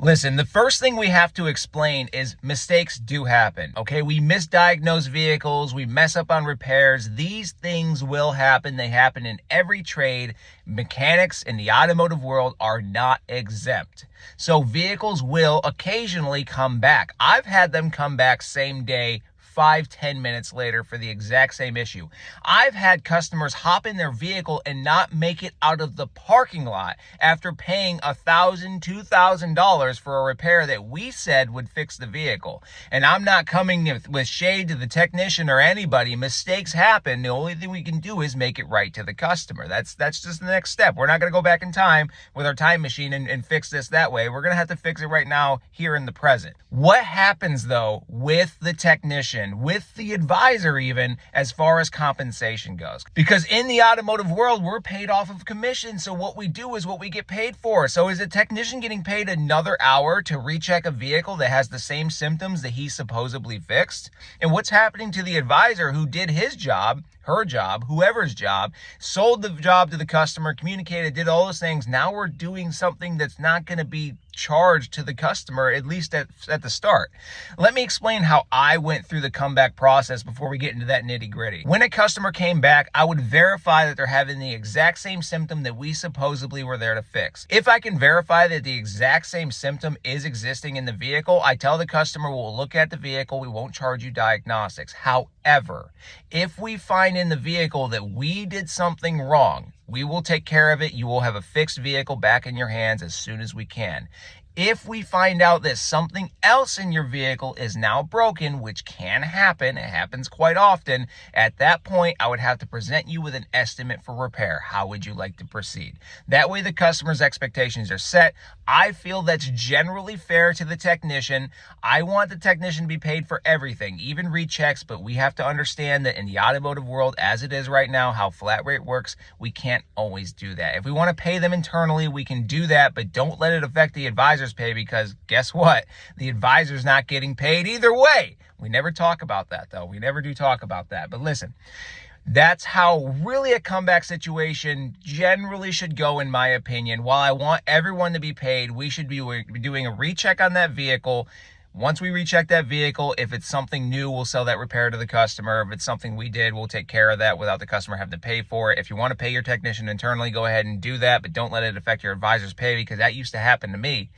Listen, the first thing we have to explain is mistakes do happen. Okay, we misdiagnose vehicles, we mess up on repairs. These things will happen. They happen in every trade. Mechanics in the automotive world are not exempt. So vehicles will occasionally come back. I've had them come back same day, 5-10 minutes later for the exact same issue. I've had customers hop in their vehicle and not make it out of the parking lot after paying $1,000, $2,000 for a repair that we said would fix the vehicle. And I'm not coming with shade to the technician or anybody. Mistakes happen. The only thing we can do is make it right to the customer. That's just the next step. We're not going to go back in time with our time machine and fix this that way. We're going to have to fix it right now here in the present. What happens though with the technician, with the advisor even, as far as compensation goes? Because in the automotive world, we're paid off of commission. So what we do is what we get paid for. So is a technician getting paid another hour to recheck a vehicle that has the same symptoms that he supposedly fixed? And what's happening to the advisor who did his job, her job, whoever's job, sold the job to the customer, communicated, did all those things? Now we're doing something that's not going to be charged to the customer, at least at the start. Let me explain how I went through the comeback process before we get into that nitty gritty. When a customer came back, I would verify that they're having the exact same symptom that we supposedly were there to fix. If I can verify that the exact same symptom is existing in the vehicle, I tell the customer we'll look at the vehicle, we won't charge you diagnostics. However, if we find in the vehicle that we did something wrong, we will take care of it. You will have a fixed vehicle back in your hands as soon as we can. If we find out that something else in your vehicle is now broken, which can happen, it happens quite often, at that point, I would have to present you with an estimate for repair. How would you like to proceed? That way the customer's expectations are set. I feel that's generally fair to the technician. I want the technician to be paid for everything, even rechecks, but we have to understand that in the automotive world, as it is right now, how flat rate works, we can't always do that. If we want to pay them internally, we can do that, but don't let it affect the advisor's pay, because guess what? The advisor's not getting paid either way. We never talk about that though. We never do talk about that. But listen, that's how really a comeback situation generally should go, in my opinion. While I want everyone to be paid, we should be doing a recheck on that vehicle. Once we recheck that vehicle, if it's something new, we'll sell that repair to the customer. If it's something we did, we'll take care of that without the customer having to pay for it. If you want to pay your technician internally, go ahead and do that, but don't let it affect your advisor's pay, because that used to happen to me.